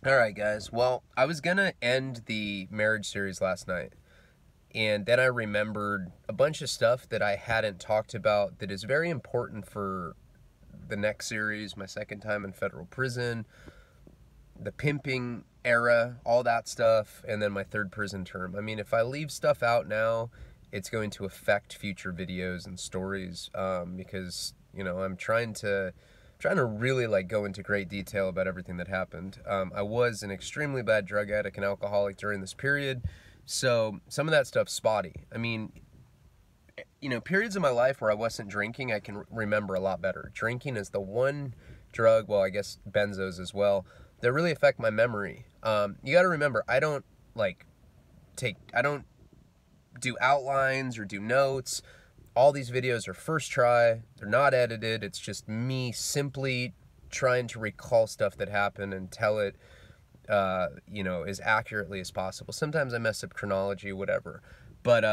Alright guys, well, I was gonna end the marriage series last night, and then I remembered a bunch of stuff that I hadn't talked about that is very important for the next series, my second time in federal prison, the pimping era, all that stuff, and then my third prison term. I mean, if I leave stuff out now, it's going to affect future videos and stories, because, I'm trying to really like go into great detail about everything that happened. I was an extremely bad drug addict and alcoholic during this period, so some of that stuff's spotty. I mean, periods of my life where I wasn't drinking, I can remember a lot better. Drinking is the one drug, well, I guess benzos as well, that really affect my memory. You got to remember, I don't do outlines or do notes. All these videos are first try. They're not edited. It's just me simply trying to recall stuff that happened and tell it, as accurately as possible. Sometimes I mess up chronology, whatever. But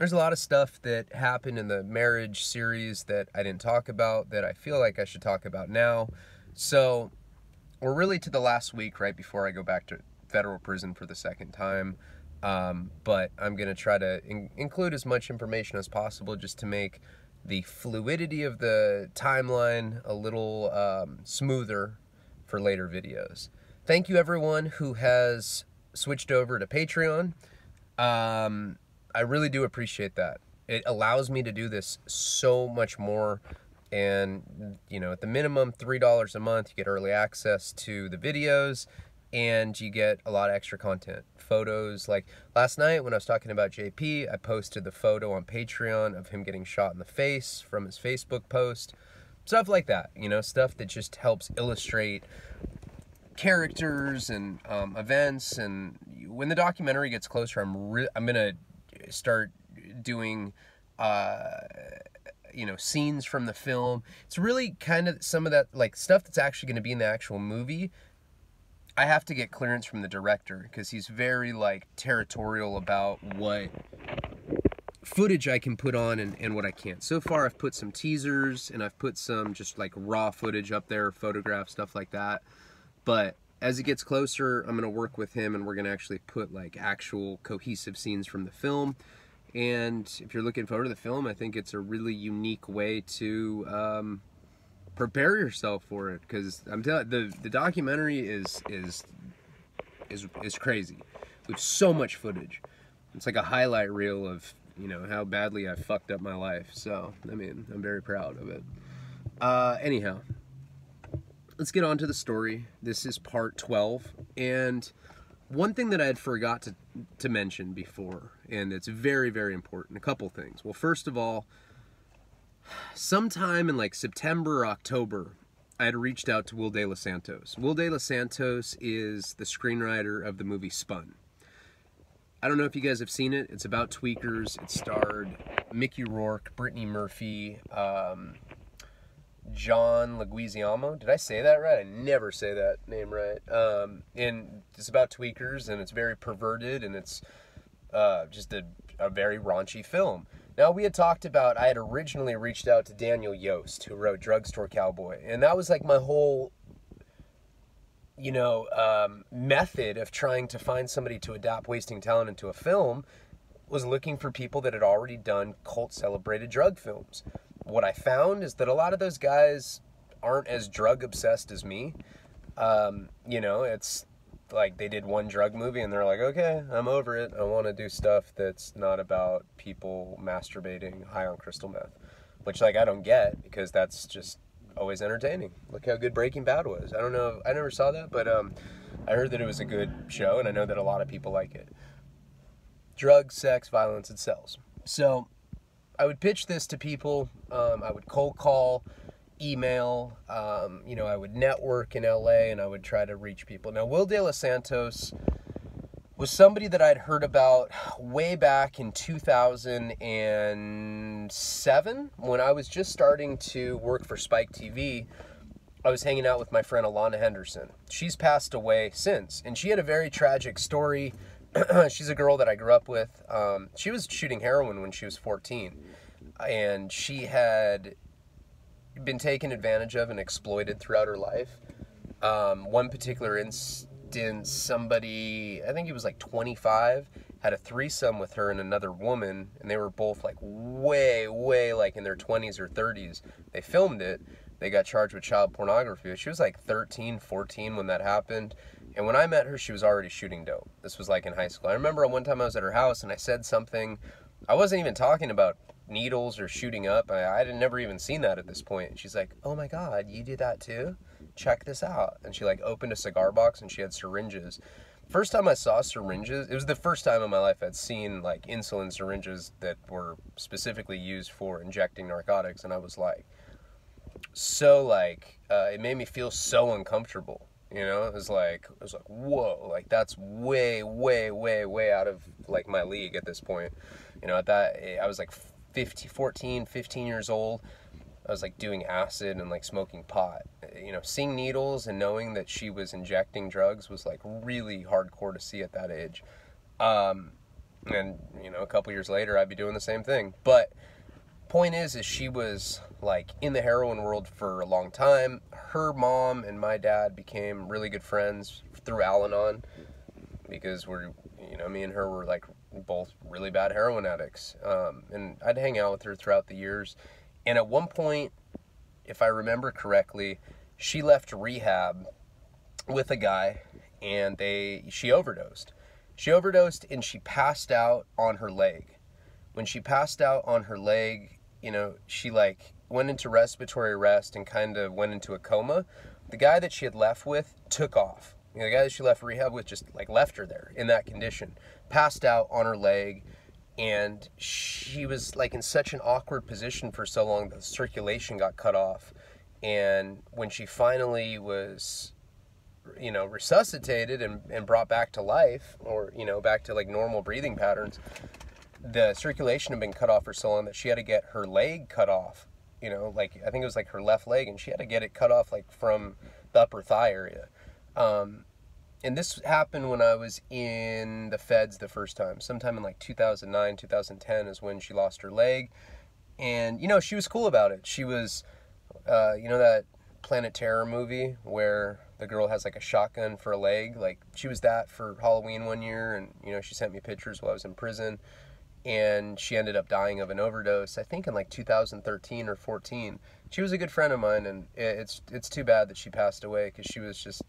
there's a lot of stuff that happened in the marriage series that I didn't talk about that I feel like I should talk about now. So we're really to the last week right before I go back to federal prison for the second time. But I'm going to try to include as much information as possible just to make the fluidity of the timeline a little smoother for later videos. Thank you everyone who has switched over to Patreon. I really do appreciate that. It allows me to do this so much more. And, at the minimum, $3 a month, you get early access to the videos, and you get a lot of extra content. Photos, like last night when I was talking about JP, I posted the photo on Patreon of him getting shot in the face from his Facebook post. Stuff like that, stuff that just helps illustrate characters and events. And when the documentary gets closer, I'm going to start doing scenes from the film. It's really kind of some of that like stuff that's actually going to be in the actual movie. I have to get clearance from the director because he's very like territorial about what footage I can put on and what I can't. So far I've put some teasers and I've put some just like raw footage up there, photographs, stuff like that. But as it gets closer, I'm going to work with him and we're going to actually put like actual cohesive scenes from the film. And if you're looking forward to the film, I think it's a really unique way to prepare yourself for it, because I'm telling you, the documentary is crazy. We have so much footage. It's like a highlight reel of how badly I fucked up my life. So I mean, I'm very proud of it. Anyhow, let's get on to the story. This is part 12, and one thing that I had forgot to mention before, and it's very, very important, a couple things. Well, first of all, sometime in like September or October, I had reached out to Will De Los Santos. Will De Los Santos is the screenwriter of the movie Spun. I don't know if you guys have seen it. It's about tweakers. It starred Mickey Rourke, Brittany Murphy, John Leguizamo. Did I say that right? I never say that name right. And it's about tweakers, and it's very perverted, and it's just a very raunchy film. Now, we had talked about, I had originally reached out to Daniel Yost, who wrote Drugstore Cowboy, and that was like my whole, method of trying to find somebody to adapt Wasting Talent into a film, was looking for people that had already done cult-celebrated drug films. What I found is that a lot of those guys aren't as drug-obsessed as me. It's like they did one drug movie and they're like, okay, I'm over it. I want to do stuff that's not about people masturbating high on crystal meth. Which, like, I don't get, because that's just always entertaining. Look how good Breaking Bad was. I don't know, I never saw that, but I heard that it was a good show, and I know that a lot of people like it. Drugs, sex, violence, it sells. So I would pitch this to people. I would cold call, email, I would network in LA, and I would try to reach people. Now, Will De Los Santos was somebody that I'd heard about way back in 2007 when I was just starting to work for Spike TV. I was hanging out with my friend Alana Henderson. She's passed away since, and she had a very tragic story. She's a girl that I grew up with. She was shooting heroin when she was 14, and she had been taken advantage of and exploited throughout her life. One particular instance, somebody, I think he was like 25, had a threesome with her and another woman, and they were both like way, like in their 20s or 30s. They filmed it. They got charged with child pornography. She was like 13, 14 when that happened. And when I met her, she was already shooting dope. This was like in high school. I remember one time I was at her house and I said something. I wasn't even talking about needles or shooting up. I had never even seen that at this point. And she's like, oh my God, you do that too? Check this out. And she like opened a cigar box and she had syringes. First time I saw syringes, it was the first time in my life I'd seen like insulin syringes that were specifically used for injecting narcotics. And I was like, it made me feel so uncomfortable. You know, it was like, whoa, like that's way out of like my league at this point. You know, at that, I was like 15 years old. I was like doing acid and like smoking pot. You know, seeing needles and knowing that she was injecting drugs was like really hardcore to see at that age. And, you know, a couple years later, I'd be doing the same thing. But point is she was like in the heroin world for a long time. Her mom and my dad became really good friends through Al-Anon because me and her were like both really bad heroin addicts. And I'd hang out with her throughout the years. And at one point, if I remember correctly, she left rehab with a guy and she overdosed. She overdosed and she passed out on her leg. When she passed out on her leg, you know, she like went into respiratory arrest and kind of went into a coma. The guy that she had left with took off. You know, the guy that she left rehab with just like left her there in that condition, passed out on her leg, and she was like in such an awkward position for so long that the circulation got cut off. And when she finally was, you know, resuscitated and brought back to life, or, you know, back to like normal breathing patterns, the circulation had been cut off for so long that she had to get her leg cut off. You know, like I think it was like her left leg, and she had to get it cut off like from the upper thigh area. And this happened when I was in the feds the first time. Sometime in like 2009, 2010 is when she lost her leg. And, you know, she was cool about it. She was, you know, that Planet Terror movie where the girl has like a shotgun for a leg? Like, she was that for Halloween one year. And, you know, she sent me pictures while I was in prison. And she ended up dying of an overdose, I think in like 2013 or 14. She was a good friend of mine, and it's too bad that she passed away because she was just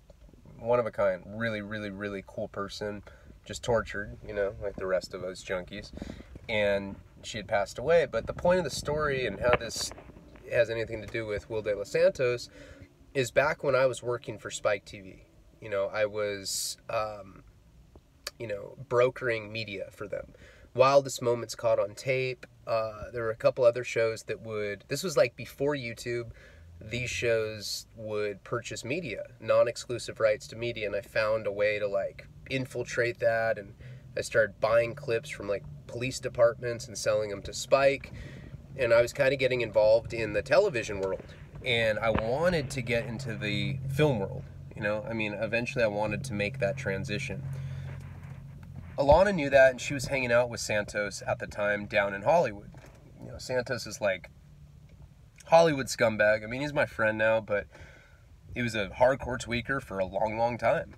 one of a kind, really cool person, just tortured, you know, like the rest of us junkies. And she had passed away. But the point of the story and how this has anything to do with Will De Los Santos is back when I was working for Spike TV. You know, I was, you know, brokering media for them. Wildest Moments Caught on Tape. There were a couple other shows that this was like before YouTube. These shows would purchase media, non-exclusive rights to media, and I found a way to like infiltrate that, and I started buying clips from like police departments and selling them to Spike, and I was kind of getting involved in the television world, and I wanted to get into the film world, you know, I mean, eventually I wanted to make that transition. Alana knew that, and she was hanging out with Santos at the time down in Hollywood. You know, Santos is like Hollywood scumbag. I mean, he's my friend now, but he was a hardcore tweaker for a long time.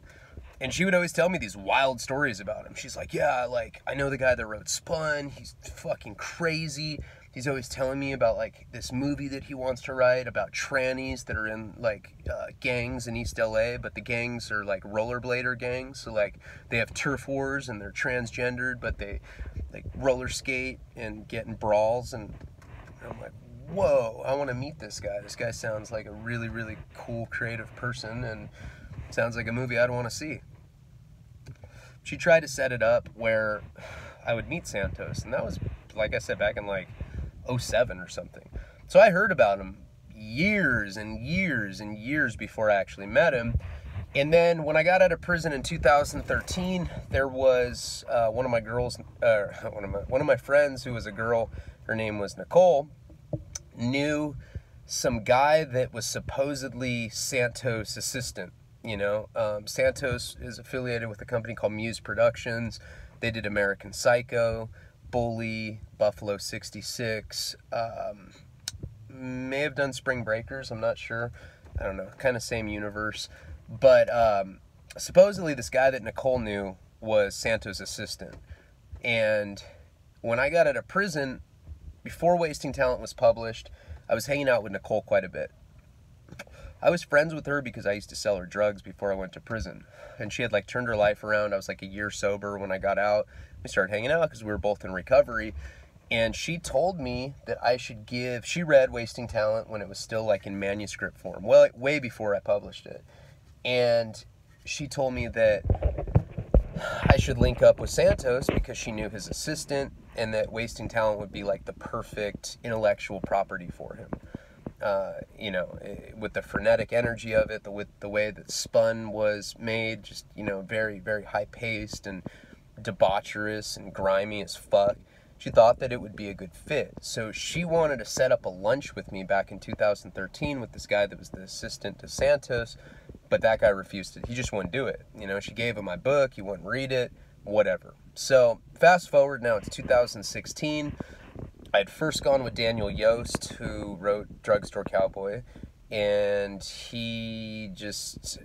And she would always tell me these wild stories about him. She's like, yeah, like, I know the guy that wrote Spun. He's fucking crazy. He's always telling me about, like, this movie that he wants to write about trannies that are in, like, gangs in East LA, but the gangs are, like, rollerblader gangs. So, like, they have turf wars and they're transgendered, but they, like, roller skate and get in brawls. And I'm like, whoa, I want to meet this guy. This guy sounds like a really cool, creative person, and sounds like a movie I'd want to see. She tried to set it up where I would meet Santos, and that was, like I said, back in like 2007 or something. So I heard about him years and years before I actually met him. And then when I got out of prison in 2013, there was one of my friends who was a girl. Her name was Nicole. Knew some guy that was supposedly Santos' assistant. You know, Santos is affiliated with a company called Muse Productions. They did American Psycho, Bully, Buffalo 66, may have done Spring Breakers, I'm not sure. I don't know, kind of same universe. But supposedly this guy that Nicole knew was Santos' assistant. And when I got out of prison, before Wasting Talent was published, I was hanging out with Nicole quite a bit. I was friends with her because I used to sell her drugs before I went to prison. And she had like turned her life around. I was like a year sober when I got out. We started hanging out because we were both in recovery. And she told me that I should give, she read Wasting Talent when it was still like in manuscript form, well, like way before I published it. And she told me that I should link up with Santos because she knew his assistant, and that Wasting Talent would be like the perfect intellectual property for him. You know, with the frenetic energy of it, with the way that Spun was made, just, you know, very, very high-paced and debaucherous and grimy as fuck. She thought that it would be a good fit. So she wanted to set up a lunch with me back in 2013 with this guy that was the assistant to Santos, but that guy refused it. He just wouldn't do it. You know, she gave him my book, he wouldn't read it, whatever. So fast forward, now it's 2016. I had first gone with Daniel Yost, who wrote Drugstore Cowboy, and he just,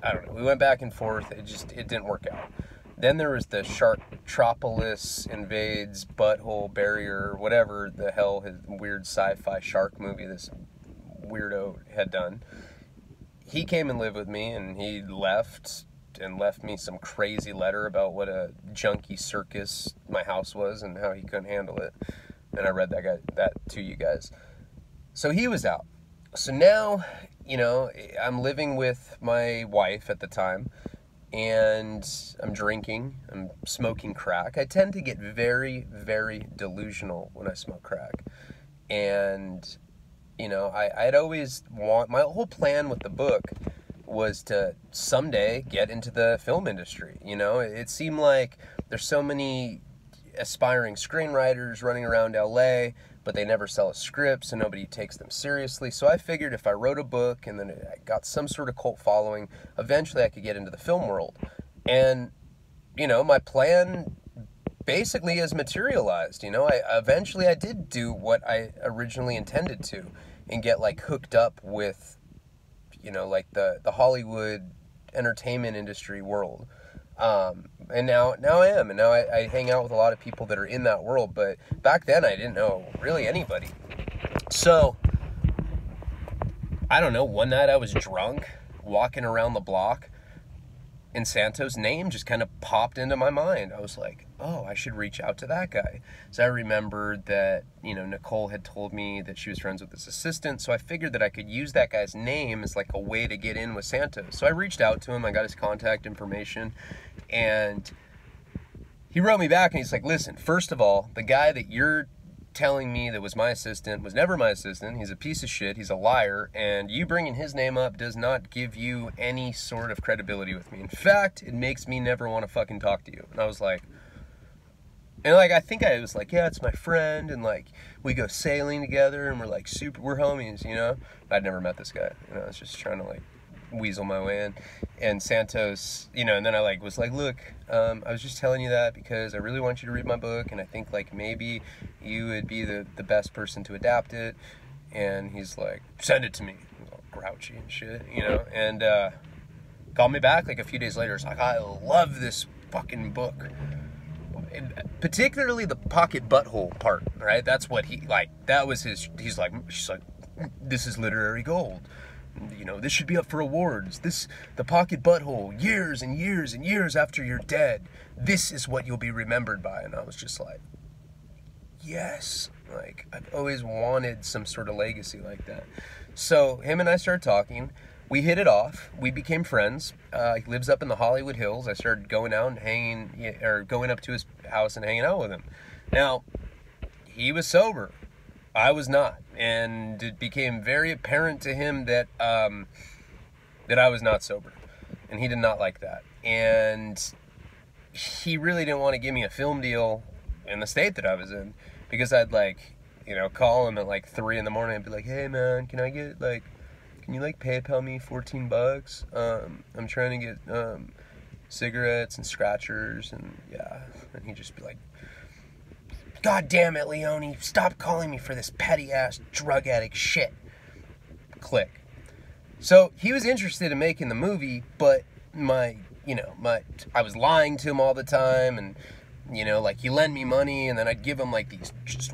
I don't know, we went back and forth, it didn't work out. Then there was the Sharktropolis Invades Butthole Barrier, whatever the hell his weird sci-fi shark movie this weirdo had done. He came and lived with me, and he left me some crazy letter about what a junky circus my house was and how he couldn't handle it. And I read that to you guys. So he was out. So now, you know, I'm living with my wife at the time, and I'm drinking, I'm smoking crack. I tend to get very, very delusional when I smoke crack. And, you know, I'd always my whole plan with the book was to someday get into the film industry. You know, it seemed like there's so many aspiring screenwriters running around LA, but they never sell a script, so nobody takes them seriously. So I figured if I wrote a book and then I got some sort of cult following, eventually I could get into the film world. And, you know, my plan basically has materialized. You know, eventually I did do what I originally intended to and get like hooked up with, you know, like the Hollywood entertainment industry world. And now I am, and now I hang out with a lot of people that are in that world, but back then I didn't know really anybody. So, I don't know, one night I was drunk, walking around the block, and Santos' name just kind of popped into my mind. I was like, oh, I should reach out to that guy. So I remembered that, you know, Nicole had told me that she was friends with his assistant, so I figured that I could use that guy's name as like a way to get in with Santos. So I reached out to him, I got his contact information, and he wrote me back and he's like, listen, first of all, the guy that you're telling me that was my assistant was never my assistant. He's a piece of shit. He's a liar. And you bringing his name up does not give you any sort of credibility with me. In fact, it makes me never want to fucking talk to you. And I was like, I think I was like, yeah, it's my friend. And like, we go sailing together and we're like we're homies, you know? I'd never met this guy. You know, I was just trying to like weasel my way in. And Santos, you know, and then I was like, look, I was just telling you that because I really want you to read my book, and I think like maybe you would be the best person to adapt it. And he's like, send it to me. He was all grouchy and shit, you know, and called me back like a few days later. It's like, I love this fucking book, and particularly the pocket butthole part, right? That's what he like, that was his, she's like, this is literary gold. You know, this should be up for awards. The pocket butthole, years and years and years after you're dead, this is what you'll be remembered by. And I was just like, yes. Like, I've always wanted some sort of legacy like that. So him and I started talking. We hit it off. We became friends. He lives up in the Hollywood Hills. I started going out and going up to his house and hanging out with him. Now, he was sober. I was not, and it became very apparent to him that that I was not sober, and he did not like that. And he really didn't want to give me a film deal in the state that I was in, because I'd like, you know, call him at like 3 a.m. and be like, hey man, can you like PayPal me $14? I'm trying to get cigarettes and scratchers, and yeah, and he'd just be like, God damn it, Leone, stop calling me for this petty-ass drug addict shit. Click. So he was interested in making the movie, but I was lying to him all the time, and, like, he lent me money, and then I'd give him, like, these just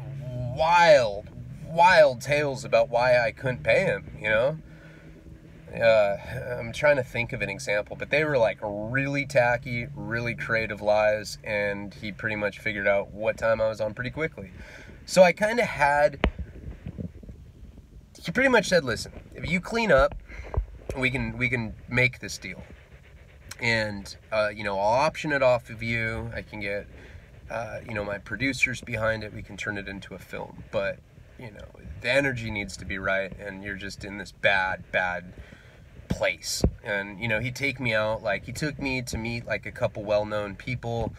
wild tales about why I couldn't pay him, I'm trying to think of an example, but they were, like, really tacky, really creative lies, and he pretty much figured out what time I was on pretty quickly. So I kind of he pretty much said, listen, if you clean up, we can make this deal. And, I'll option it off of you. I can get, my producers behind it. We can turn it into a film. But, the energy needs to be right, and you're just in this bad place. And, he'd take me out. Like, he took me to meet, like, a couple well-known people,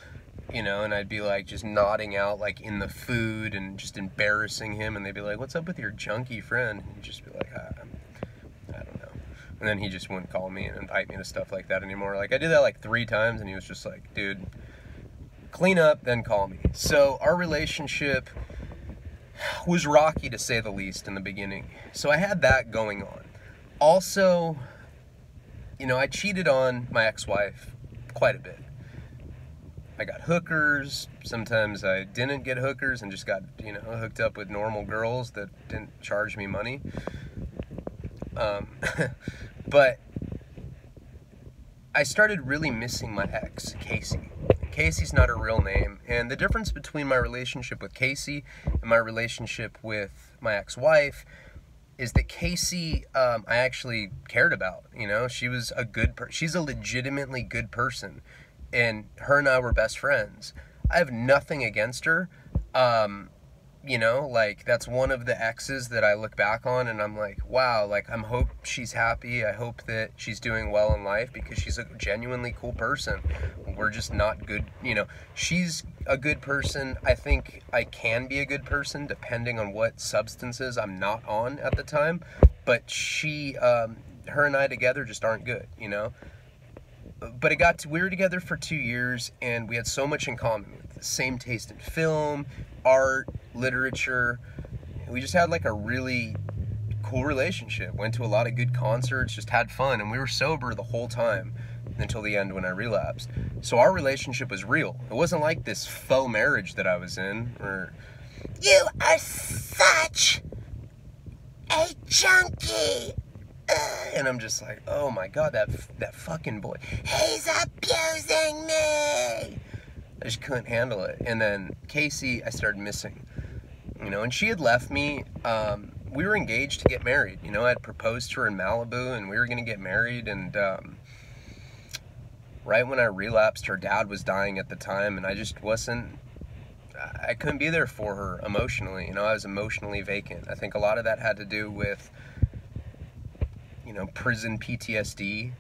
and I'd be, like, just nodding out, like, in the food and just embarrassing him. And they'd be like, what's up with your junkie friend? And he'd just be like, I don't know. And then he just wouldn't call me and invite me to stuff like that anymore. Like, I did that, like, 3 times, and he was just like, dude, clean up, then call me. So our relationship was rocky, to say the least, in the beginning. So I had that going on. Also, I cheated on my ex-wife quite a bit. I got hookers. Sometimes I didn't get hookers and just got, hooked up with normal girls that didn't charge me money. But I started really missing my ex, Casey. Casey's not her real name. And the difference between my relationship with Casey and my relationship with my ex-wife is that Casey, I actually cared about. She was she's a legitimately good person. And her and I were best friends. I have nothing against her. Like, that's one of the exes that I look back on and I'm like, wow, like, I hope she's happy. I hope that she's doing well in life, because she's a genuinely cool person. We're just not good, she's a good person. I think I can be a good person depending on what substances I'm not on at the time. But her and I together just aren't good, But we were together for 2 years, and we had so much in common. The same taste in film, art, literature. We just had, like, a really cool relationship. Went to a lot of good concerts, just had fun, and we were sober the whole time until the end when I relapsed. So our relationship was real. It wasn't like this faux marriage that I was in, or, you are such a junkie. And I'm just like, oh my God, that fucking boy. He's abusing me. I just couldn't handle it. And then Casey, I started missing, and she had left me. We were engaged to get married. I had proposed to her in Malibu, and we were going to get married. And right when I relapsed, her dad was dying at the time, and I just I couldn't be there for her emotionally. I was emotionally vacant. I think a lot of that had to do with prison PTSD,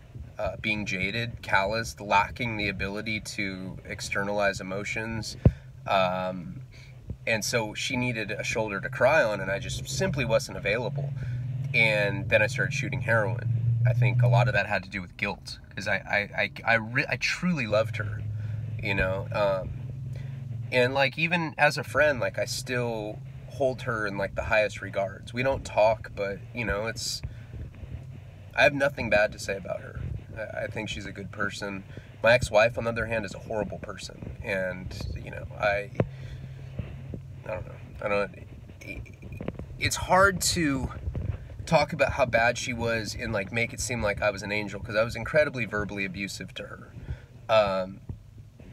being jaded, calloused, lacking the ability to externalize emotions. And so she needed a shoulder to cry on, and I just simply wasn't available. And then I started shooting heroin. I think a lot of that had to do with guilt, because I truly loved her, and, like, even as a friend, like, I still hold her in, like, the highest regards. We don't talk, but, I have nothing bad to say about her. I think she's a good person. My ex-wife, on the other hand, is a horrible person. And, I don't know. It's hard to talk about how bad she was and, like, make it seem like I was an angel, because I was incredibly verbally abusive to her.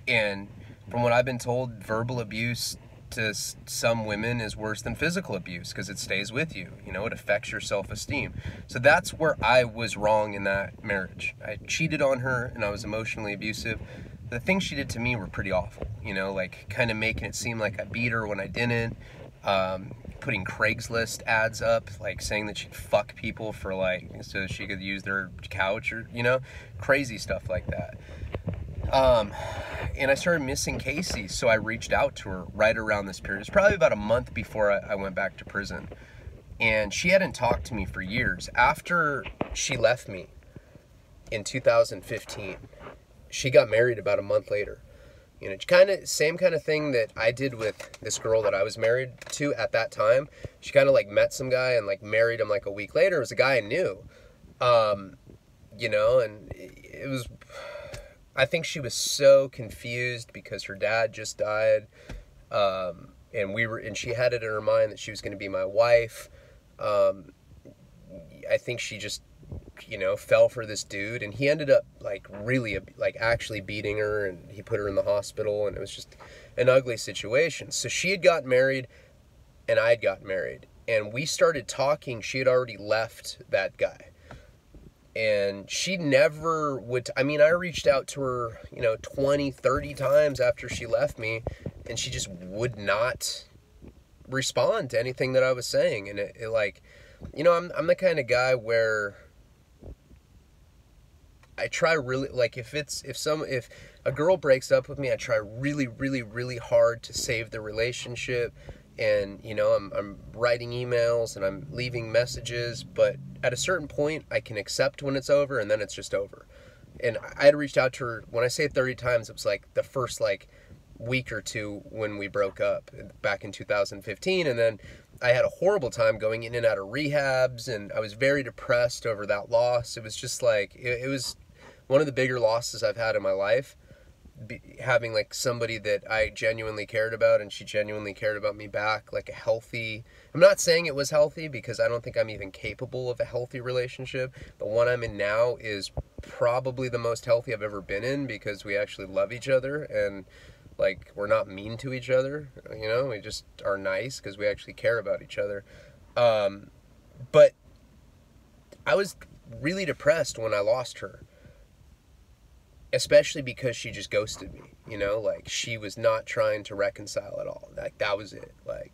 And from what I've been told, verbal abuse to some women is worse than physical abuse, because it stays with you. It affects your self-esteem. So that's where I was wrong in that marriage. I cheated on her, and I was emotionally abusive. The things she did to me were pretty awful, like, kind of making it seem like I beat her when I didn't, putting Craigslist ads up, like, saying that she'd fuck people for, like, so she could use their couch, or, crazy stuff like that. And I started missing Casey, so I reached out to her right around this period. It was probably about a month before I went back to prison. And she hadn't talked to me for years. After she left me in 2015, she got married about a month later. Same kind of thing that I did with this girl that I was married to at that time. She kind of, like, met some guy and, like, married him, like, a week later. It was a guy I knew. You know, and it was, I think she was so confused because her dad just died. And she had it in her mind that she was going to be my wife. I think she just, you know, fell for this dude, and he ended up like really, like actually beating her, and he put her in the hospital, and it was just an ugly situation. So she had gotten married, and I had gotten married, and we started talking. She had already left that guy, and she never would, I mean, I reached out to her, you know, 20, 30 times after she left me, and she just would not respond to anything that I was saying. And it like, you know, I'm the kind of guy where I try really, like, if a girl breaks up with me, I try really, really, really hard to save the relationship. And, you know, I'm writing emails and I'm leaving messages, but at a certain point I can accept when it's over, and then it's just over. And I had reached out to her, when I say 30 times, it was like the first like week or two when we broke up back in 2015. And then I had a horrible time going in and out of rehabs, and I was very depressed over that loss. It was just like, it was one of the bigger losses I've had in my life. Having like somebody that I genuinely cared about, and she genuinely cared about me back, like a healthy, I'm not saying it was healthy because I don't think I'm even capable of a healthy relationship. The one I'm in now is probably the most healthy I've ever been in, because we actually love each other, and like we're not mean to each other, you know, we just are nice because we actually care about each other. But I was really depressed when I lost her. Especially because she just ghosted me, you know, like she was not trying to reconcile at all. Like that was it. Like,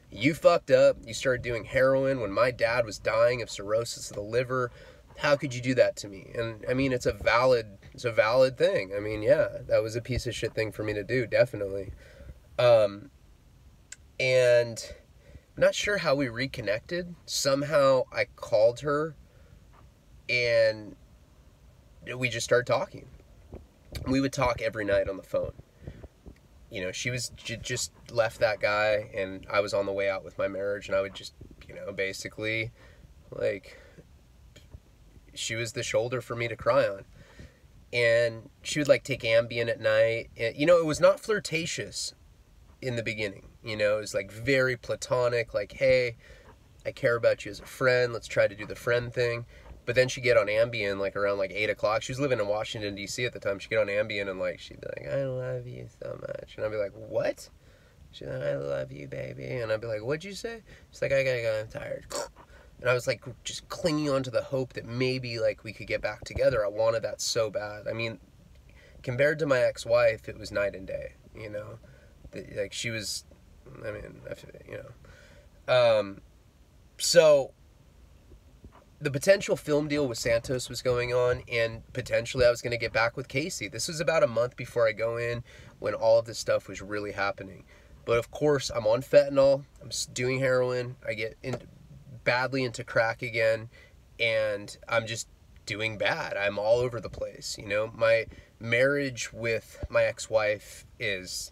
you fucked up. You started doing heroin when my dad was dying of cirrhosis of the liver. How could you do that to me? And I mean, it's a valid thing. I mean, yeah, that was a piece of shit thing for me to do, definitely. And I'm not sure how we reconnected. Somehow I called her and we just started talking. We would talk every night on the phone. You know, she was just left that guy, and I was on the way out with my marriage, and I would just, you know, basically, like, she was the shoulder for me to cry on. And she would, like, take Ambien at night. And, you know, it was not flirtatious in the beginning. You know, it was, like, very platonic, like, hey, I care about you as a friend. Let's try to do the friend thing. But then she'd get on Ambien, like, around, like, 8 o'clock. She was living in Washington, D.C. at the time. She'd get on Ambien, and, like, she'd be like, I love you so much. And I'd be like, what? She's like, I love you, baby. And I'd be like, what'd you say? She's like, I gotta go, I'm tired. And I was, like, just clinging on to the hope that maybe, like, we could get back together. I wanted that so bad. I mean, compared to my ex-wife, it was night and day, you know? Like, she was, I mean, you know. So the potential film deal with Santos was going on, and potentially I was going to get back with Casey. This was about a month before I go in, when all of this stuff was really happening. But of course, I'm on fentanyl, I'm doing heroin, I get badly into crack again, and I'm just doing bad. I'm all over the place, you know. My marriage with my ex-wife is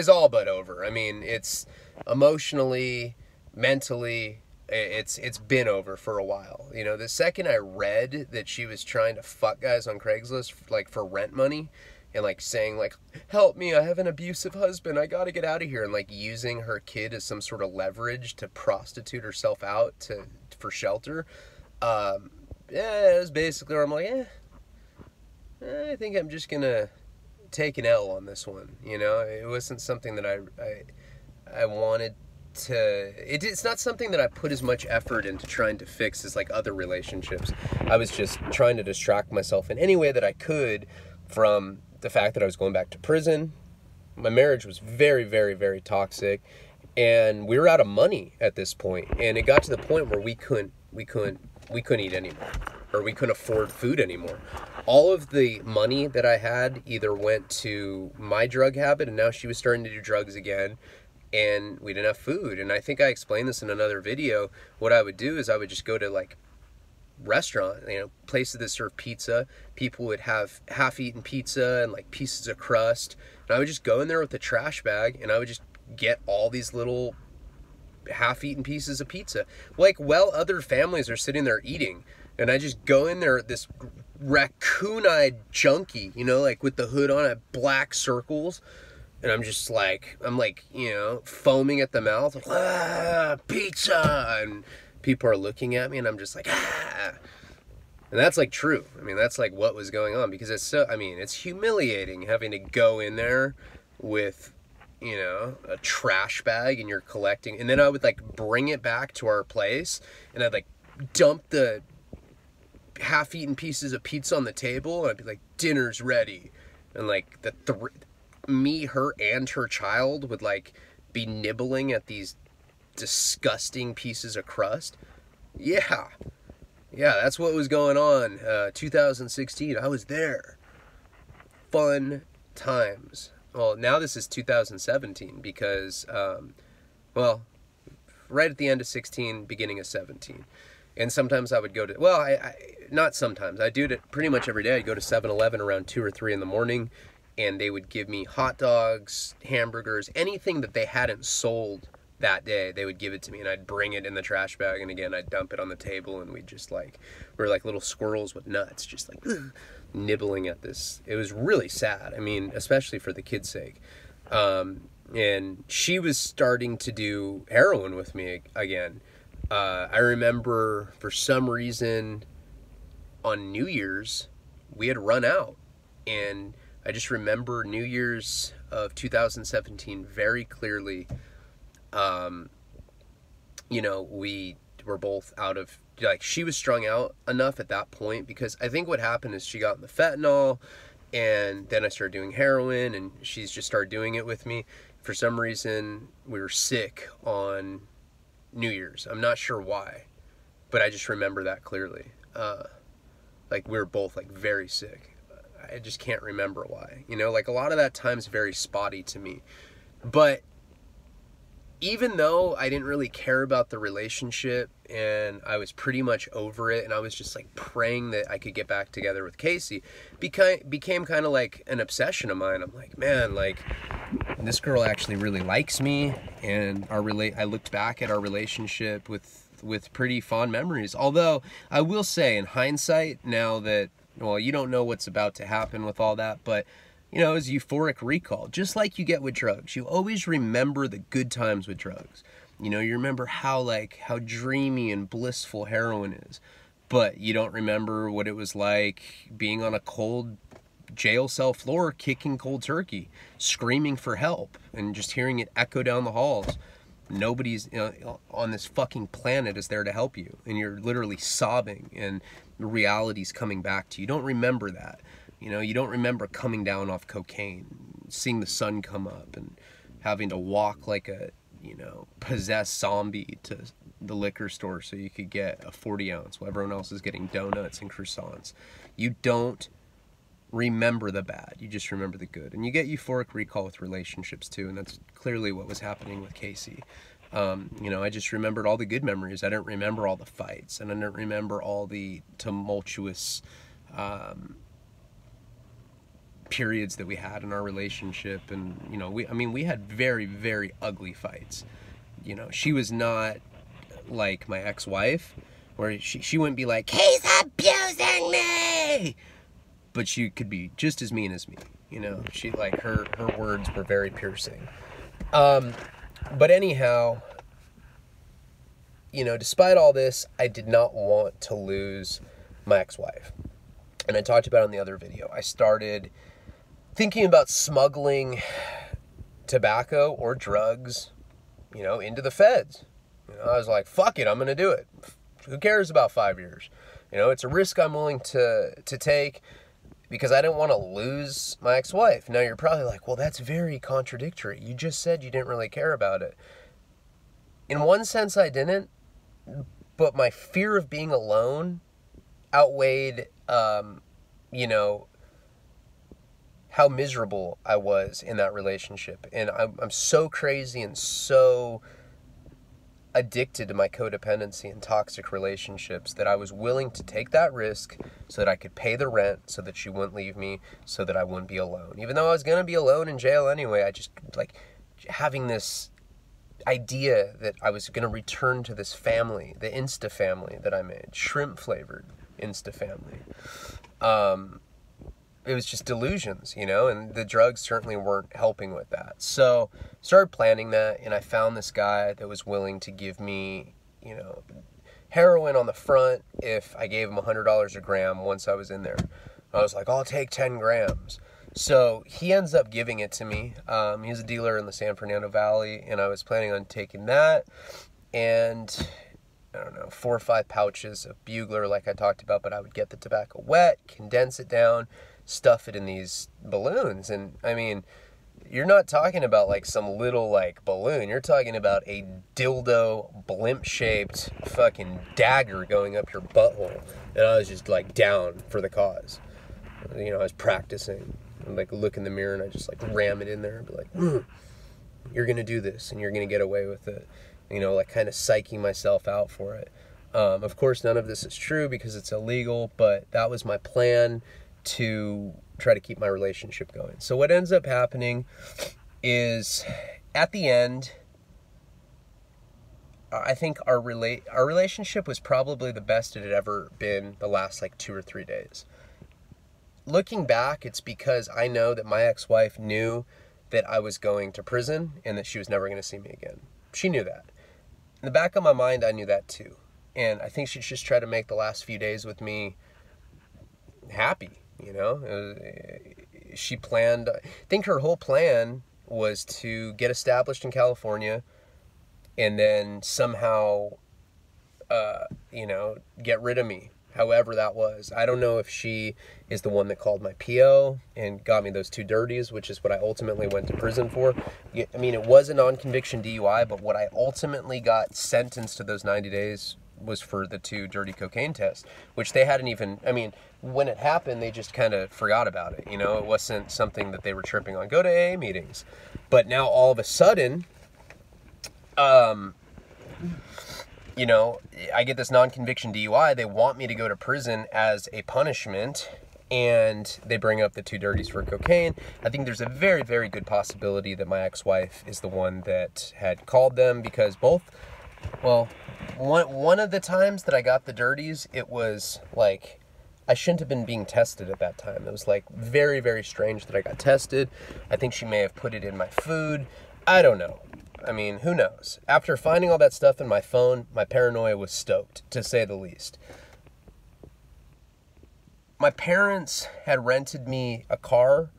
all but over. I mean, it's emotionally, mentally, it's been over for a while. You know, the second I read that she was trying to fuck guys on Craigslist, like, for rent money, and, like, saying, like, help me, I have an abusive husband, I gotta get out of here, and, like, using her kid as some sort of leverage to prostitute herself out for shelter, yeah, it was basically where I'm like, I think I'm just gonna take an L on this one, you know. It wasn't something that I wanted to, it's not something that I put as much effort into trying to fix as, like, other relationships. I was just trying to distract myself in any way that I could from the fact that I was going back to prison. My marriage was very, very, very toxic, and we were out of money at this point, and it got to the point where we couldn't eat anymore, or we couldn't afford food anymore. All of the money that I had either went to my drug habit, and now she was starting to do drugs again, and we didn't have food. And I think I explained this in another video. What I would do is I would just go to, like, restaurant, you know, places that serve pizza. People would have half-eaten pizza and, like, pieces of crust, and I would just go in there with a trash bag, and I would just get all these little half-eaten pieces of pizza, like, while other families are sitting there eating. And I just go in there, this raccoon-eyed junkie, you know, like with the hood on, at black circles. And I'm just like, you know, foaming at the mouth, like, pizza. And people are looking at me, and I'm just like, ah. And that's like true. I mean, that's like what was going on, because it's so, I mean, it's humiliating having to go in there with, you know, a trash bag, and you're collecting. And then I would like bring it back to our place, and I'd like dump the half-eaten pieces of pizza on the table, and I'd be like, dinner's ready. And like me, her, and her child would like be nibbling at these disgusting pieces of crust. Yeah, that's what was going on. 2016, I was there. Fun times. Well, now this is 2017 because, well, right at the end of 16, beginning of 17. And sometimes I would go to, well, not sometimes, I do it pretty much every day. I'd go to 7-Eleven around 2 or 3 in the morning, and they would give me hot dogs, hamburgers, anything that they hadn't sold that day, they would give it to me, and I'd bring it in the trash bag, and again, I'd dump it on the table, and we'd just like, we were like little squirrels with nuts, just like nibbling at this. It was really sad. I mean, especially for the kid's sake. And she was starting to do heroin with me again. I remember for some reason on New Year's, we had run out, and I just remember New Year's of 2017 very clearly. You know, we were both out of, like, she was strung out enough at that point, because I think what happened is she got in the fentanyl, and then I started doing heroin, and she's just started doing it with me. For some reason, we were sick on New Year's. I'm not sure why, but I just remember that clearly. Like, we were both, like, very sick. I just can't remember why. You know, like, a lot of that time's very spotty to me. But even though I didn't really care about the relationship, and I was pretty much over it, and I was just like praying that I could get back together with Casey, became kind of like an obsession of mine. I'm like, man, like, this girl actually really likes me, and I looked back at our relationship with pretty fond memories. Although I will say, in hindsight, now that, well, you don't know what's about to happen with all that, but you know, it's euphoric recall, just like you get with drugs. You always remember the good times with drugs. You know, you remember how dreamy and blissful heroin is, but you don't remember what it was like being on a cold jail cell floor, kicking cold turkey, screaming for help, and just hearing it echo down the halls. Nobody's, you know, on this fucking planet is there to help you, and you're literally sobbing, and reality's coming back to you. You don't remember that. You know, you don't remember coming down off cocaine, seeing the sun come up, and having to walk like a, you know, possessed zombie to the liquor store so you could get a 40 ounce while everyone else is getting donuts and croissants. You don't remember the bad. You just remember the good. And you get euphoric recall with relationships too, and that's clearly what was happening with Casey. You know, I just remembered all the good memories. I didn't remember all the fights, and I didn't remember all the tumultuous periods that we had in our relationship. And you know, we had very, very ugly fights. You know, she was not like my ex-wife, where she wouldn't be like, he's abusing me, but she could be just as mean as me. You know, she, like, her words were very piercing. But anyhow, you know, despite all this, I did not want to lose my ex-wife. And I talked about it in the other video. I started thinking about smuggling tobacco or drugs, you know, into the feds. You know, I was like, fuck it, I'm going to do it. Who cares about 5 years? You know, it's a risk I'm willing to take because I didn't want to lose my ex-wife. Now, you're probably like, well, that's very contradictory. You just said you didn't really care about it. In one sense, I didn't, but my fear of being alone outweighed, you know, how miserable I was in that relationship. And I'm so crazy and so addicted to my codependency and toxic relationships that I was willing to take that risk so that I could pay the rent, so that she wouldn't leave me, so that I wouldn't be alone. Even though I was going to be alone in jail anyway, I just, like, having this idea that I was going to return to this family, the Insta family that I made, shrimp flavored, insta family. It was just delusions, you know, and the drugs certainly weren't helping with that. So started planning that, and I found this guy that was willing to give me, you know, heroin on the front if I gave him $100 a gram once I was in there. I was like, I'll take 10 grams. So he ends up giving it to me. He's a dealer in the San Fernando Valley, and I was planning on taking that and, I don't know, 4 or 5 pouches of bugler like I talked about, but I would get the tobacco wet, condense it down, stuff it in these balloons. And I mean, you're not talking about like some little like balloon. You're talking about a dildo blimp shaped fucking dagger going up your butthole. And I was just like down for the cause. You know, I was practicing and like look in the mirror and I just like ram it in there and be like, you're going to do this and you're going to get away with it. You know, like kind of psyching myself out for it. Of course, none of this is true because it's illegal, but that was my plan to try to keep my relationship going. So what ends up happening is at the end, I think our relationship was probably the best it had ever been the last like 2 or 3 days. Looking back, it's because I know that my ex-wife knew that I was going to prison and that she was never going to see me again. She knew that. In the back of my mind, I knew that too. And I think she just tried to make the last few days with me happy. You know, she planned, I think her whole plan was to get established in California and then somehow, you know, get rid of me, however that was. I don't know if she is the one that called my PO and got me those 2 dirties, which is what I ultimately went to prison for. I mean, it was a non-conviction DUI, but what I ultimately got sentenced to those 90 days was for the 2 dirty cocaine tests, which they hadn't even, I mean, when it happened, they just kind of forgot about it. You know, it wasn't something that they were tripping on. Go to AA meetings. But now all of a sudden, you know, I get this non-conviction DUI. They want me to go to prison as a punishment, and they bring up the 2 dirties for cocaine. I think there's a very, very good possibility that my ex-wife is the one that had called them, because both, well, one of the times that I got the dirties, it was like, I shouldn't have been being tested at that time. It was like very, very strange that I got tested. I think she may have put it in my food. I don't know. I mean, who knows? After finding all that stuff in my phone, my paranoia was stoked, to say the least. My parents had rented me a car,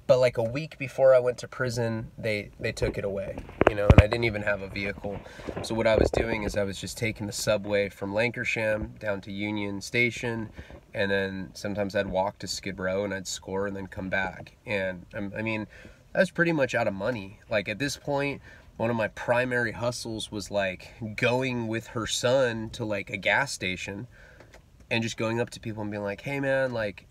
but like a week before I went to prison, they took it away, you know, and I didn't even have a vehicle. So what I was doing is I was just taking the subway from Lancashire down to Union Station, and then sometimes I'd walk to Skid Row and I'd score and then come back. And I mean, I was pretty much out of money. Like at this point, one of my primary hustles was like going with her son to like a gas station and just going up to people and being like, hey man, like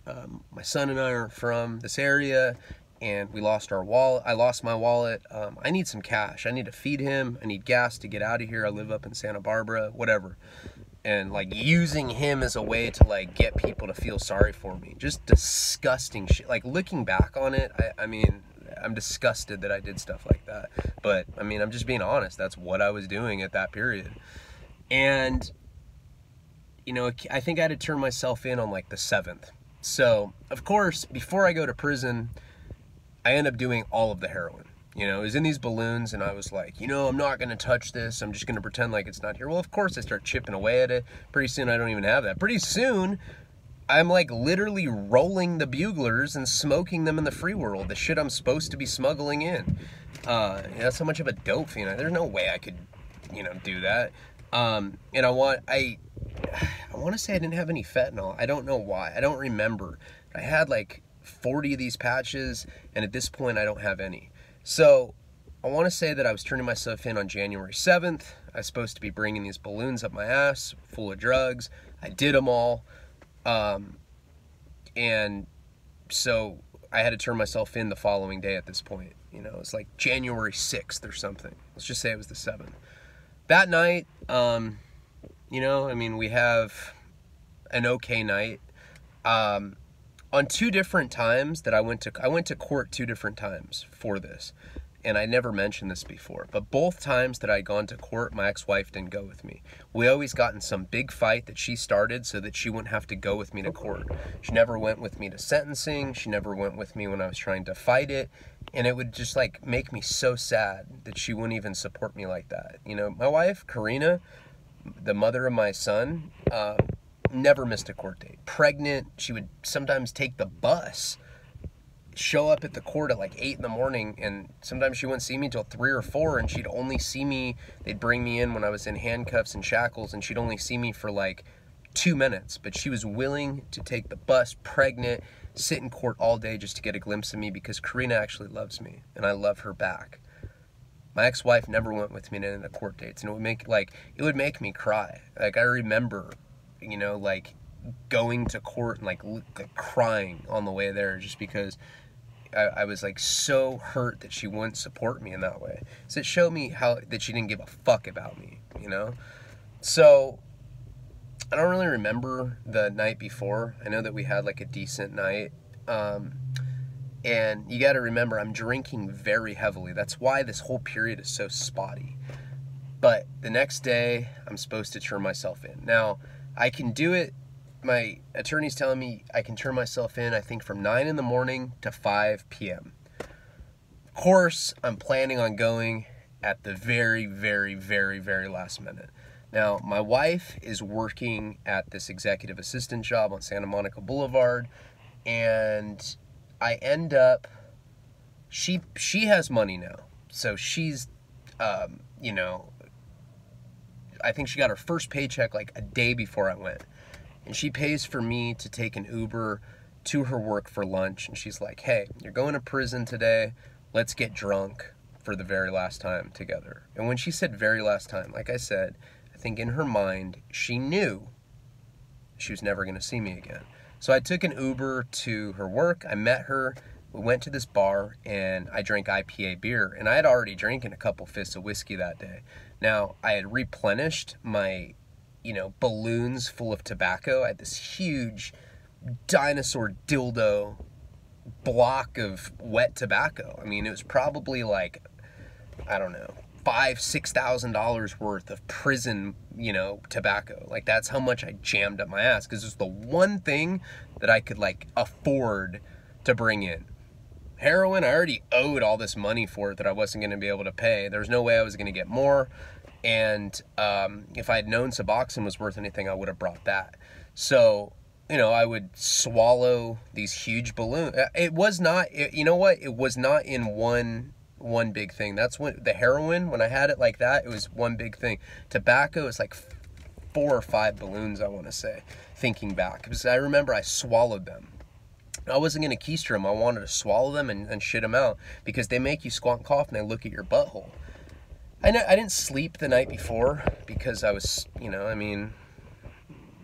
my son and I are from this area and we lost our wallet. I lost my wallet. I need some cash. I need to feed him. I need gas to get out of here. I live up in Santa Barbara, whatever. And like using him as a way to like get people to feel sorry for me. Just disgusting shit. Like looking back on it, I mean, I'm disgusted that I did stuff like that. But I mean, I'm just being honest. That's what I was doing at that period. And, you know, I think I had to turn myself in on like the 7th. So, of course, before I go to prison, I end up doing all of the heroin. You know, it was in these balloons and I was like, you know, I'm not going to touch this. I'm just going to pretend like it's not here. Well, of course I start chipping away at it. Pretty soon I don't even have that. Pretty soon I'm like literally rolling the buglers and smoking them in the free world. The shit I'm supposed to be smuggling in. That's how much of a dope fiend. There's no way I could, you know, do that. And I want to say I didn't have any fentanyl. I don't know why. I don't remember. I had like 40 of these patches, and at this point I don't have any. So I want to say that I was turning myself in on January 7th. I was supposed to be bringing these balloons up my ass full of drugs. I did them all. And so I had to turn myself in the following day at this point. You know, it's like January 6th or something. Let's just say it was the 7th. That night, you know, I mean, we have an okay night. On 2 different times that I went to court 2 different times for this. and I never mentioned this before, but both times that I'd gone to court, my ex-wife didn't go with me. We always got in some big fight that she started so that she wouldn't have to go with me to court. She never went with me to sentencing. She never went with me when I was trying to fight it. And it would just like make me so sad that she wouldn't even support me like that. You know, my wife, Karina, the mother of my son, never missed a court date. Pregnant, she would sometimes take the bus, show up at the court at like 8 in the morning, and sometimes she wouldn't see me till 3 or 4, and she'd only see me, they'd bring me in when I was in handcuffs and shackles, and she'd only see me for like 2 minutes, but she was willing to take the bus, pregnant, sit in court all day just to get a glimpse of me, because Karina actually loves me, and I love her back. My ex-wife never went with me to any of the court dates, and it would make me cry. Like, I remember, you know, like, going to court and like crying on the way there, just because I was like so hurt that she wouldn't support me in that way. So it showed me how that she didn't give a fuck about me, you know? So I don't really remember the night before. I know that we had like a decent night. And you got to remember, I'm drinking very heavily. That's why this whole period is so spotty. But the next day, I'm supposed to turn myself in. Now, I can do it. My attorney's telling me I can turn myself in, I think, from 9 in the morning to 5 p.m. Of course, I'm planning on going at the very, very, very, very last minute. Now, my wife is working at this executive assistant job on Santa Monica Boulevard, and I end up, she has money now. So she's, you know, I think she got her first paycheck like a day before I went. And she pays for me to take an Uber to her work for lunch. And she's like, hey, you're going to prison today. Let's get drunk for the very last time together. And when she said very last time, like I said, I think in her mind, she knew she was never going to see me again. So I took an Uber to her work. I met her. We went to this bar, and I drank IPA beer. And I had already drinking a couple fists of whiskey that day. Now, I had replenished my, you know, balloons full of tobacco. I had this huge dinosaur dildo block of wet tobacco. I mean, it was probably like, I don't know, $5,000-$6,000 worth of prison, you know, tobacco. Like, that's how much I jammed up my ass, because it was the one thing that I could like afford to bring in. Heroin, I already owed all this money for it that I wasn't going to be able to pay. There was no way I was going to get more. And if I had known Suboxone was worth anything, I would have brought that. So, you know, I would swallow these huge balloons. It was not, you know what? It was not in one big thing. That's when the heroin, when I had it like that, it was one big thing. Tobacco is like 4 or 5 balloons, I want to say, thinking back. Because I remember I swallowed them. I wasn't going to keister them. I wanted to swallow them and shit them out, because they make you squat and cough and they look at your butthole. I didn't sleep the night before because I was, you know, I mean,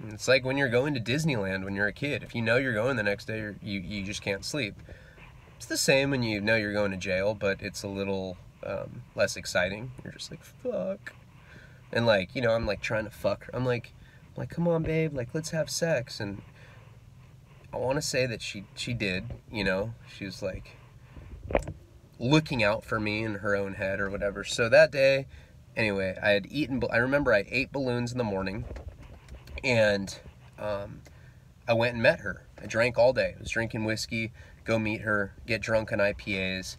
it's like when you're going to Disneyland when you're a kid. If you know you're going the next day, you just can't sleep. It's the same when you know you're going to jail, but it's a little less exciting. You're just like, fuck. And like, you know, I'm like trying to fuck her. I'm like, come on, babe, like, let's have sex. And I want to say that she did, you know, she was like looking out for me in her own head or whatever. So that day, anyway, I remember I ate balloons in the morning, and I went and met her. I drank all day. I was drinking whiskey, go meet her, get drunk on IPAs,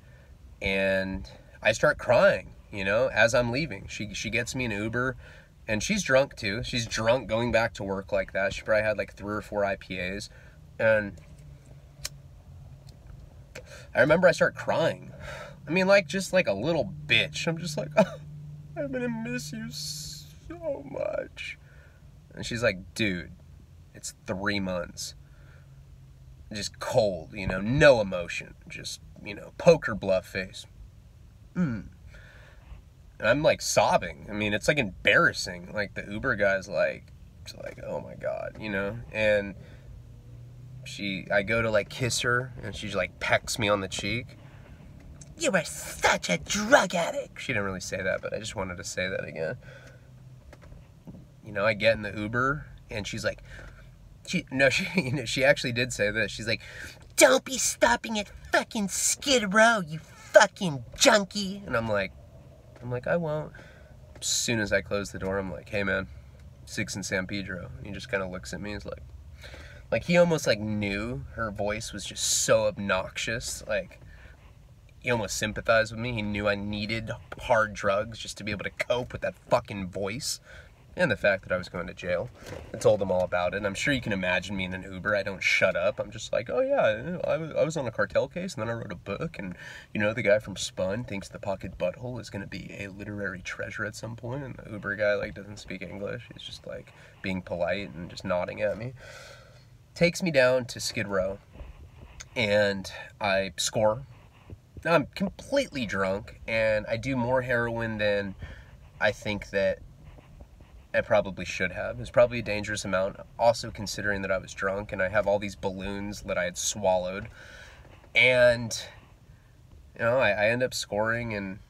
and I start crying, you know, as I'm leaving. She gets me an Uber, and she's drunk too. She's drunk going back to work like that. She probably had like 3 or 4 IPAs, and I remember I start crying. I mean, like, just like a little bitch. I'm just like, oh, I'm gonna miss you so much. And she's like, dude, it's 3 months. Just cold, you know, no emotion. Just, you know, poker bluff face. And I'm like sobbing. I mean, it's like embarrassing. Like, the Uber guy's like, it's like, oh my God, you know? And I go to like kiss her, and she just like pecks me on the cheek. You are such a drug addict. She didn't really say that, but I just wanted to say that again. You know, I get in the Uber, and she's like, she actually did say this. She's like, don't be stopping at fucking Skid Row, you fucking junkie. And I'm like, I won't. As soon as I close the door, I'm like, hey man, 6 in San Pedro. And he just kind of looks at me. He's like he almost like knew her voice was just so obnoxious. Like, he almost sympathized with me. He knew I needed hard drugs just to be able to cope with that fucking voice. And the fact that I was going to jail. I told him all about it. And I'm sure you can imagine me in an Uber. I don't shut up. I'm just like, oh yeah, I was on a cartel case, and then I wrote a book. And, you know, the guy from Spun thinks the pocket butthole is going to be a literary treasure at some point. And the Uber guy, like, doesn't speak English. He's just, like, being polite and just nodding at me. Takes me down to Skid Row. And I score. I'm completely drunk. And I do more heroin than I think that I probably should have. It was probably a dangerous amount, also considering that I was drunk and I have all these balloons that I had swallowed. And, you know, I end up scoring, and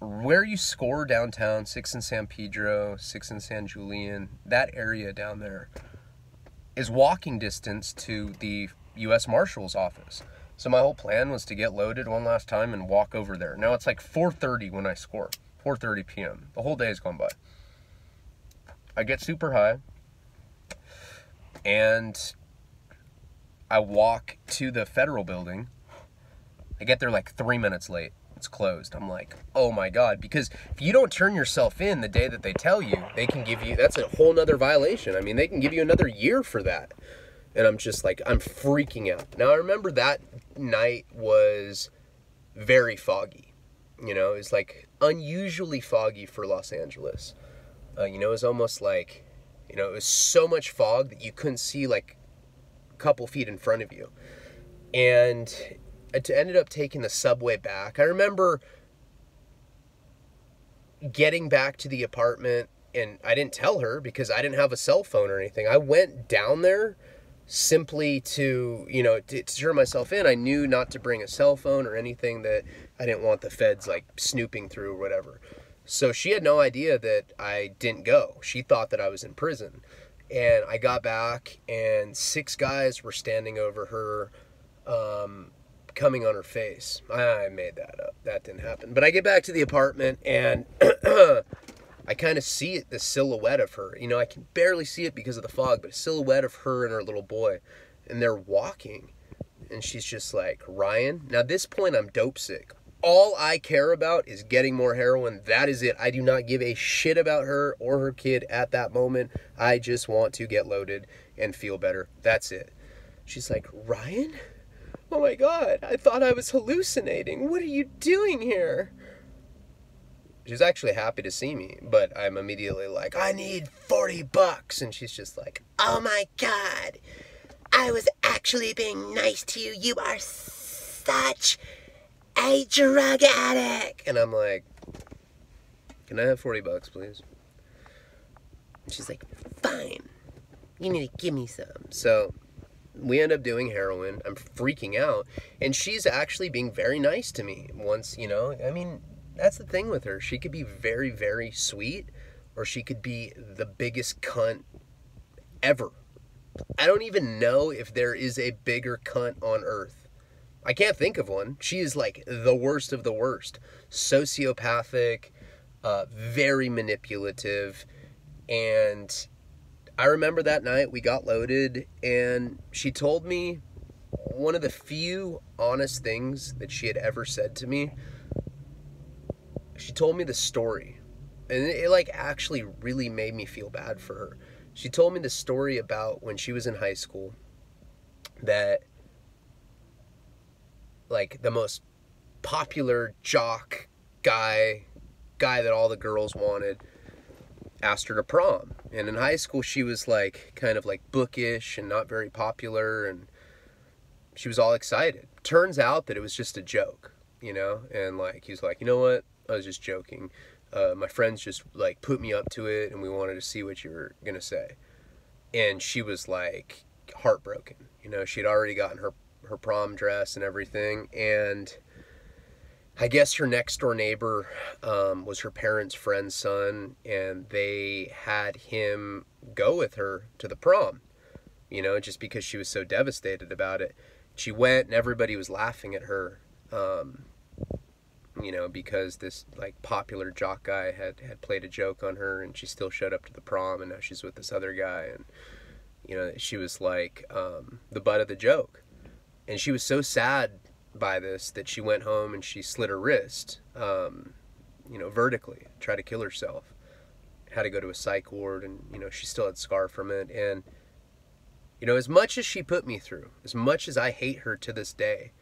where you score downtown, 6 in San Pedro, 6 in San Julian, that area down there is walking distance to the U.S. Marshal's office. So my whole plan was to get loaded one last time and walk over there. Now it's like 4:30 when I score, 4:30 p.m. The whole day has gone by. I get super high, and I walk to the federal building. I get there like 3 minutes late. It's closed. I'm like, oh my God, because if you don't turn yourself in the day that they tell you, they can give you, that's a whole nother violation. I mean, they can give you another year for that. And I'm just like, I'm freaking out. Now, I remember that night was very foggy. You know, it was like unusually foggy for Los Angeles. You know, it was almost like, you know, it was so much fog that you couldn't see like a couple feet in front of you. And I ended up taking the subway back. I remember getting back to the apartment, and I didn't tell her because I didn't have a cell phone or anything. I went down there simply to, you know, to turn myself in. I knew not to bring a cell phone or anything that I didn't want the feds like snooping through or whatever. So she had no idea that I didn't go. She thought that I was in prison. And I got back, and 6 guys were standing over her, coming on her face. I made that up. That didn't happen. But I get back to the apartment, and I kind of see it, the silhouette of her. You know, I can barely see it because of the fog, but a silhouette of her and her little boy. And they're walking. And she's just like, Ryan. Now, at this point, I'm dope sick. All I care about is getting more heroin. That is it. I do not give a shit about her or her kid at that moment. I just want to get loaded and feel better. That's it. She's like, Ryan? Oh my God, I thought I was hallucinating. What are you doing here? She's actually happy to see me, but I'm immediately like, I need $40. And she's just like, oh my God, I was actually being nice to you. You are such a drug addict. And I'm like, can I have $40, please? And she's like, fine. You need to give me some. So we end up doing heroin. I'm freaking out. And she's actually being very nice to me once, you know. I mean, that's the thing with her. She could be very, very sweet, or she could be the biggest cunt ever. I don't even know if there is a bigger cunt on earth. I can't think of one. She is like the worst of the worst. Sociopathic, very manipulative. And I remember that night we got loaded, and she told me one of the few honest things that she had ever said to me. She told me the story, and it like actually really made me feel bad for her. She told me the story about when she was in high school, that like the most popular jock guy that all the girls wanted asked her to prom. And in high school she was like kind of like bookish and not very popular, and she was all excited. Turns out that it was just a joke, you know. And like he's like, you know what, I was just joking. My friends just like put me up to it, and we wanted to see what you were gonna say. And she was like heartbroken. You know, she'd already gotten her prom dress and everything, and I guess her next door neighbor was her parents' friend's son, and they had him go with her to the prom, you know, just because she was so devastated about it. She went, and everybody was laughing at her, you know, because this like popular jock guy had played a joke on her, and she still showed up to the prom, and now she's with this other guy, and you know, she was like the butt of the joke. And she was so sad by this that she went home and she slit her wrist, you know, vertically, tried to kill herself. Had to go to a psych ward, and you know, she still had scar from it. And you know, as much as she put me through, as much as I hate her to this day,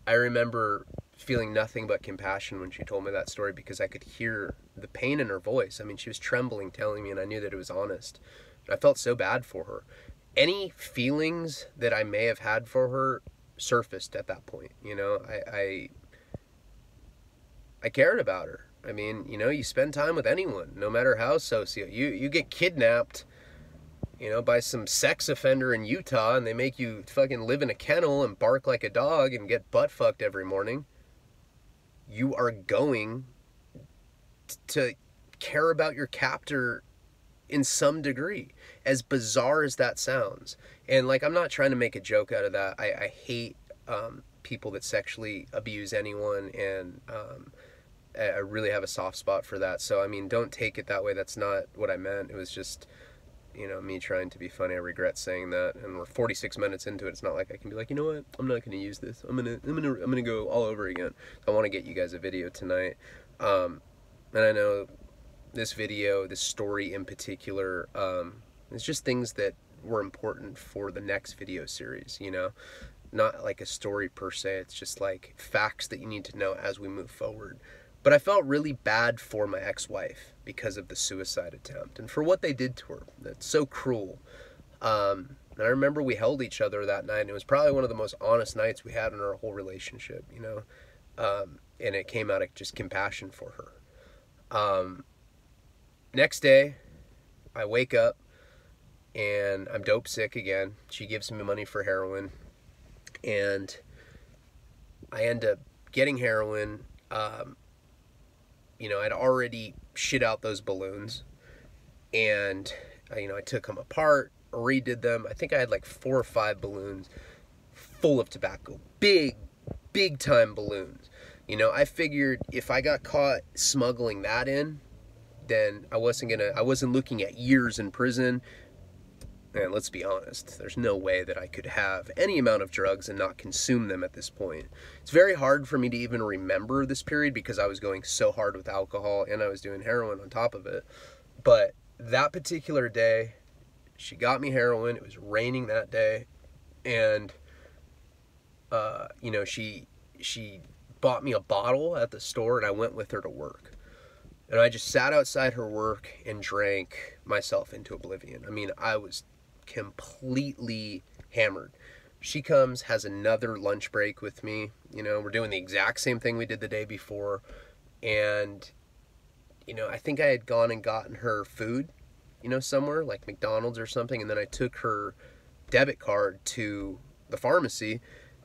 I remember feeling nothing but compassion when she told me that story, because I could hear the pain in her voice. I mean, she was trembling telling me, and I knew that it was honest. I felt so bad for her. Any feelings that I may have had for her surfaced at that point. You know, I cared about her. I mean, you know, you spend time with anyone, no matter how you get kidnapped, you know, by some sex offender in Utah, and they make you fucking live in a kennel and bark like a dog and get butt fucked every morning. You are going to care about your captor in some degree, as bizarre as that sounds. And like, I'm not trying to make a joke out of that. I hate people that sexually abuse anyone, and I really have a soft spot for that. So I mean, don't take it that way. That's not what I meant. It was just, you know, me trying to be funny. I regret saying that, and we're 46 minutes into it. It's not like I can be like, you know what, I'm not going to use this. I'm gonna go all over again. I want to get you guys a video tonight, and I know this video, this story in particular, it's just things that were important for the next video series, you know, not like a story per se. It's just like facts that you need to know as we move forward. But I felt really bad for my ex-wife because of the suicide attempt and for what they did to her. That's so cruel. And I remember we held each other that night, and it was probably one of the most honest nights we had in our whole relationship, you know, and it came out of just compassion for her. Next day, I wake up and I'm dope sick again. She gives me money for heroin, and I end up getting heroin. You know, I'd already shit out those balloons, and you know, I took them apart, redid them. I think I had like 4 or 5 balloons full of tobacco, big time balloons. You know, I figured if I got caught smuggling that in, then I wasn't looking at years in prison. And let's be honest, there's no way that I could have any amount of drugs and not consume them at this point. It's very hard for me to even remember this period because I was going so hard with alcohol and I was doing heroin on top of it. But that particular day, she got me heroin. It was raining that day. And, you know, she bought me a bottle at the store, and I went with her to work. And I just sat outside her work and drank myself into oblivion. I mean, I was completely hammered. She comes, has another lunch break with me. You know, we're doing the exact same thing we did the day before. And, you know, I think I had gone and gotten her food, you know, somewhere like McDonald's or something. And then I took her debit card to the pharmacy,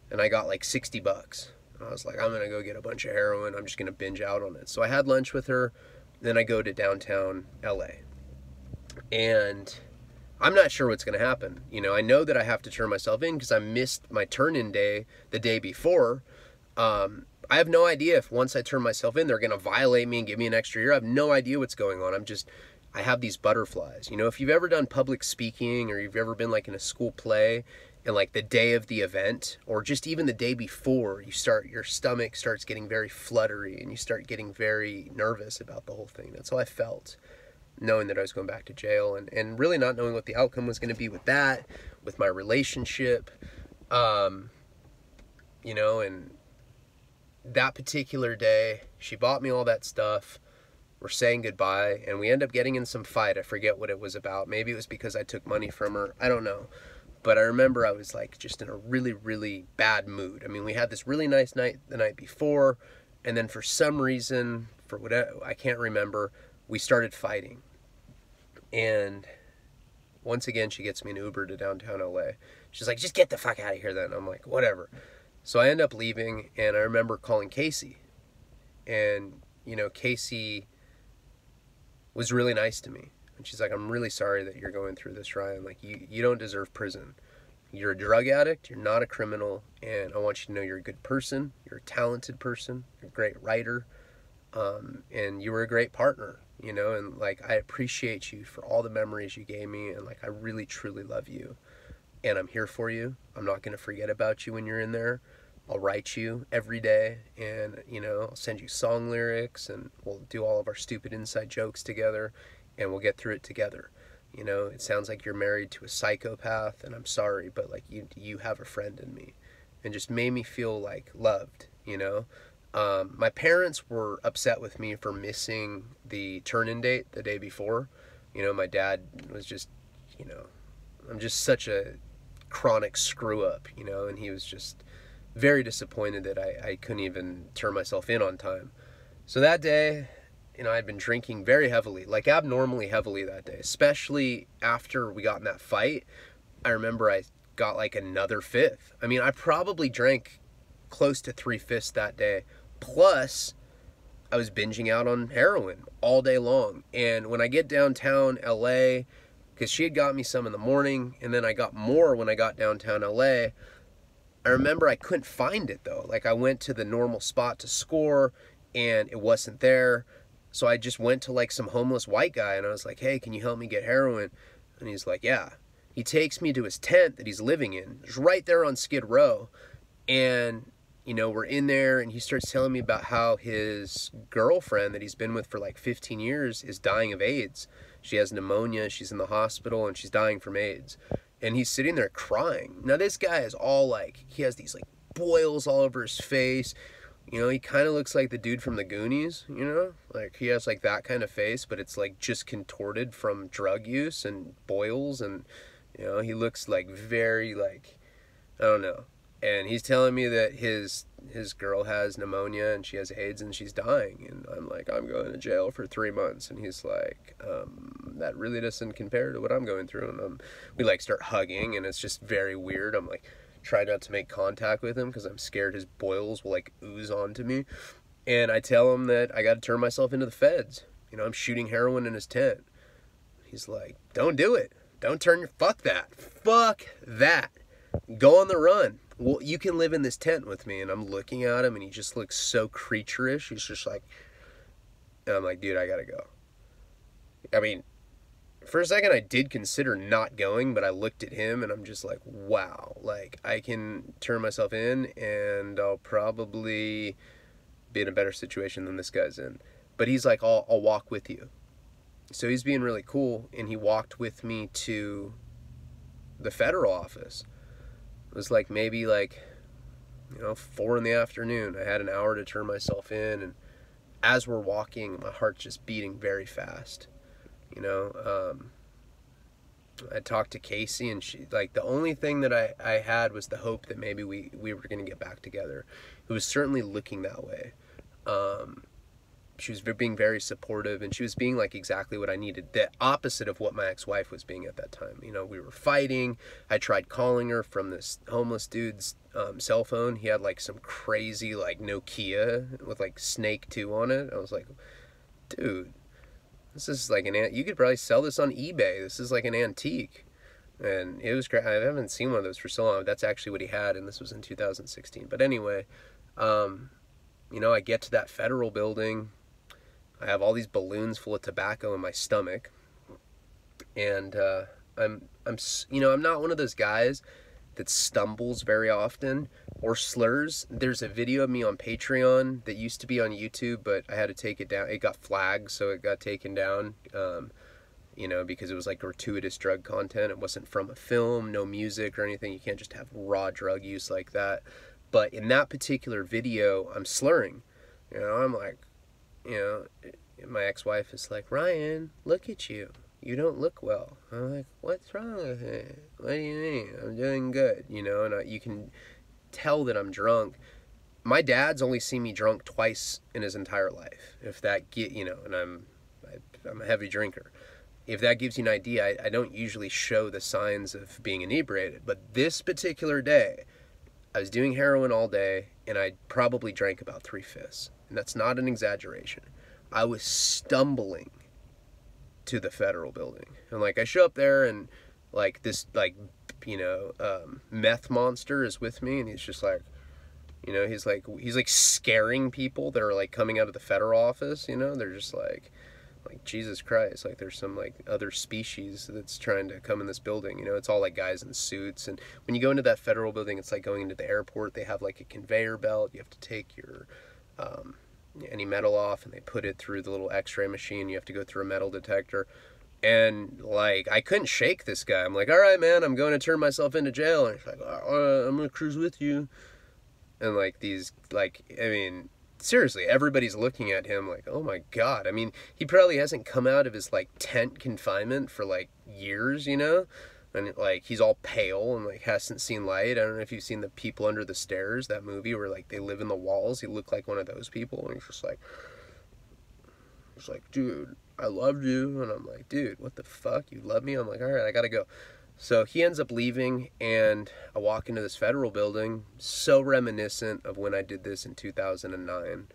and I got like $60. And I was like, I'm going to go get a bunch of heroin. I'm just going to binge out on it. So I had lunch with her. Then I go to downtown LA, and I'm not sure what's going to happen. You know, I know that I have to turn myself in because I missed my turn-in day the day before. I have no idea if once I turn myself in, they're going to violate me and give me an extra year. I have no idea what's going on. I have these butterflies. You know, if you've ever done public speaking, or you've ever been like in a school play, and like the day of the event, or just even the day before, your stomach starts getting very fluttery and you start getting very nervous about the whole thing. That's how I felt, knowing that I was going back to jail, and really not knowing what the outcome was going to be with that, with my relationship, you know. And that particular day, she bought me all that stuff. We're saying goodbye, and we end up getting in some fight. I forget what it was about. Maybe it was because I took money from her. I don't know. But I remember I was like just in a really, really bad mood. I mean, we had this really nice night the night before, and then for some reason, for whatever, I can't remember, we started fighting. And once again, she gets me an Uber to downtown LA. She's like, just get the fuck out of here then. I'm like, whatever. So I end up leaving, and I remember calling Casey. And, you know, Casey was really nice to me. And she's like, I'm really sorry that you're going through this, Ryan. Like, you don't deserve prison. You're a drug addict. You're not a criminal. And I want you to know you're a good person. You're a talented person. You're a great writer, and you were a great partner, you know, and like I appreciate you for all the memories you gave me, and like I really truly love you, and I'm here for you. I'm not going to forget about you when you're in there. I'll write you every day, and you know, I'll send you song lyrics, and we'll do all of our stupid inside jokes together, and we'll get through it together. You know, it sounds like you're married to a psychopath, and I'm sorry, but like you have a friend in me, and just made me feel like loved, you know. My parents were upset with me for missing the turn-in date the day before. You know, my dad was just, you know, I'm just such a chronic screw up, you know, and he was just very disappointed that I couldn't even turn myself in on time. So that day, you know, I'd been drinking very heavily, like abnormally heavily that day, especially after we got in that fight. I remember I got like another fifth. I mean, I probably drank close to 3/5 that day. Plus, I was binging out on heroin all day long. And when I get downtown LA, because she had got me some in the morning, and then I got more when I got downtown LA, I remember I couldn't find it though. Like I went to the normal spot to score and it wasn't there. So I just went to like some homeless white guy and I was like, hey, can you help me get heroin? And he's like, yeah. He takes me to his tent that he's living in. It's right there on Skid Row. And, you know, we're in there and he starts telling me about how his girlfriend that he's been with for like 15 years is dying of AIDS. She has pneumonia, she's in the hospital, and she's dying from AIDS. And he's sitting there crying. Now this guy is all like, he has these like boils all over his face. You know, he kind of looks like the dude from the Goonies, you know? Like he has like that kind of face, but it's like just contorted from drug use and boils. And, you know, he looks like very like, I don't know. And he's telling me that his girl has pneumonia and she has AIDS and she's dying. And I'm like, I'm going to jail for 3 months. And he's like, that really doesn't compare to what I'm going through. And we like start hugging and it's just very weird. I'm like, try not to make contact with him because I'm scared his boils will like ooze onto me. And I tell him that I got to turn myself into the feds. You know, I'm shooting heroin in his tent. He's like, don't do it. Don't turn your, fuck that. Fuck that. Go on the run. Well, you can live in this tent with me. And I'm looking at him and he just looks so creature-ish. He's just like, and I'm like, dude, I gotta go. I mean, for a second I did consider not going, but I looked at him and I'm just like, wow, like I can turn myself in and I'll probably be in a better situation than this guy's in. But he's like, I'll walk with you. So he's being really cool and he walked with me to the federal office. It was like maybe like, you know, 4 PM. I had an hour to turn myself in, and as we're walking, my heart's just beating very fast. You know, I talked to Casey and she, like, the only thing that I had was the hope that maybe we were going to get back together. It was certainly looking that way. She was being very supportive and she was being like exactly what I needed. The opposite of what my ex-wife was being at that time. You know, we were fighting. I tried calling her from this homeless dude's cell phone. He had like some crazy like Nokia with like Snake 2 on it. I was like, dude, this is like you could probably sell this on eBay. This is like an antique. And it was great. I haven't seen one of those for so long. That's actually what he had, and this was in 2016. But anyway, you know, I get to that federal building. I have all these balloons full of tobacco in my stomach, and I'm you know, I'm not one of those guys that stumbles very often or slurs. There's a video of me on Patreon that used to be on YouTube, but I had to take it down. It got flagged, so it got taken down. You know, because it was like gratuitous drug content. It wasn't from a film, no music or anything. You can't just have raw drug use like that. But in that particular video, I'm slurring. You know, I'm like, you know, my ex-wife is like, Ryan, look at you. You don't look well. I'm like, what's wrong with me? What do you mean? I'm doing good, you know, and you can tell that I'm drunk. My dad's only seen me drunk twice in his entire life. If that you know, and I'm a heavy drinker. If that gives you an idea, I don't usually show the signs of being inebriated. But this particular day, I was doing heroin all day, and I probably drank about 3/5. And that's not an exaggeration. I was stumbling to the federal building. And, like, I show up there, and, like, this, like, you know, meth monster is with me, and he's just like, You know, he's like scaring people that are like coming out of the federal office, you know? They're just like Jesus Christ, like there's some like other species that's trying to come in this building, you know? It's all like guys in suits. And when you go into that federal building, it's like going into the airport. They have like a conveyor belt. You have to take your any metal off, and they put it through the little x-ray machine. You have to go through a metal detector. And like, I couldn't shake this guy. I'm like, all right, man, I'm going to turn myself into jail. And he's like, I'm gonna cruise with you. And like these, like, I mean, seriously, everybody's looking at him like, oh my God. I mean, he probably hasn't come out of his like tent confinement for like years, you know? And like, he's all pale and like hasn't seen light. I don't know if you've seen The People Under the Stairs, that movie where like they live in the walls. He looked like one of those people. And he's like, dude, I loved you. And I'm like, dude, what the fuck? You love me? I'm like, all right, I gotta go. So he ends up leaving, and I walk into this federal building, so reminiscent of when I did this in 2009.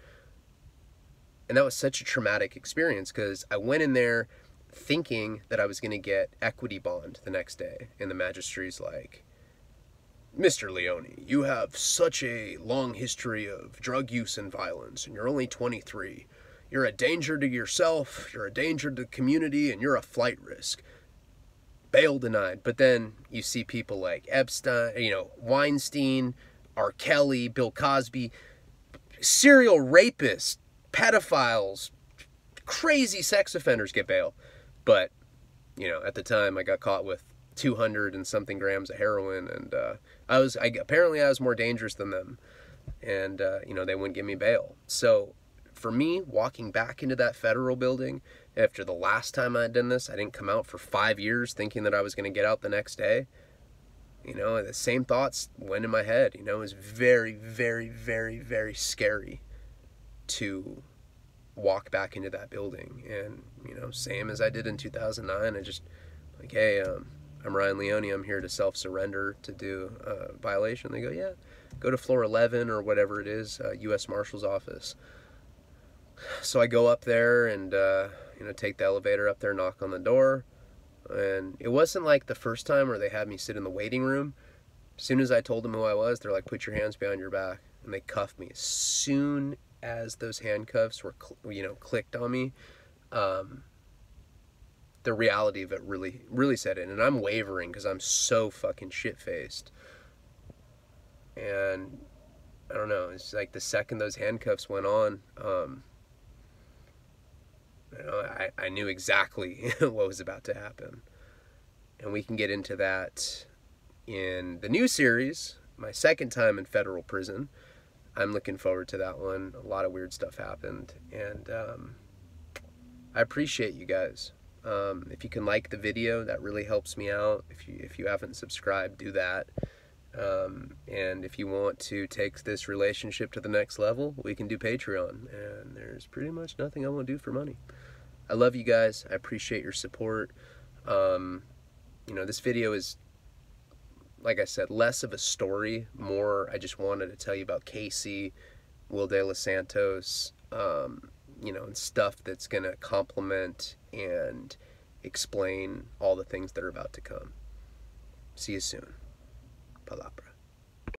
And that was such a traumatic experience, because I went in there thinking that I was going to get equity bond the next day. And the magistrate's like, Mr. Leone, you have such a long history of drug use and violence, and you're only 23. You're a danger to yourself, you're a danger to the community, and you're a flight risk. Bail denied. But then you see people like Epstein, you know, Weinstein, R. Kelly, Bill Cosby, serial rapists, pedophiles, crazy sex offenders get bail. But, you know, at the time I got caught with 200 and something grams of heroin, and apparently I was more dangerous than them. And, you know, they wouldn't give me bail. So for me, walking back into that federal building, after the last time I'd done this, I didn't come out for 5 years thinking that I was going to get out the next day. You know, the same thoughts went in my head. You know, it was very, very, very, very scary to walk back into that building. And, you know, same as I did in 2009, I just, like, hey, I'm Ryan Leone, I'm here to self-surrender to do a violation. They go, yeah, go to floor 11 or whatever it is, U.S. Marshal's office. So I go up there and, you know, take the elevator up there, knock on the door. And it wasn't like the first time where they had me sit in the waiting room. As soon as I told them who I was, they're like, put your hands behind your back. And they cuffed me. As soon as those handcuffs were, you know, clicked on me, the reality of it really, really set in. And I'm wavering because I'm so fucking shit-faced. And I don't know, it's like the second those handcuffs went on, you know, I knew exactly what was about to happen. And we can get into that in the new series, my second time in federal prison. I'm looking forward to that one. A lot of weird stuff happened. And I appreciate you guys. If you can like the video, that really helps me out. If you haven't subscribed, do that. And if you want to take this relationship to the next level, we can do Patreon. And there's pretty much nothing I won't do for money. I love you guys. I appreciate your support. You know, this video is, like I said, less of a story, more I just wanted to tell you about Casey, Will De Los Santos, you know, and stuff that's going to complement and explain all the things that are about to come. See you soon. Palabra.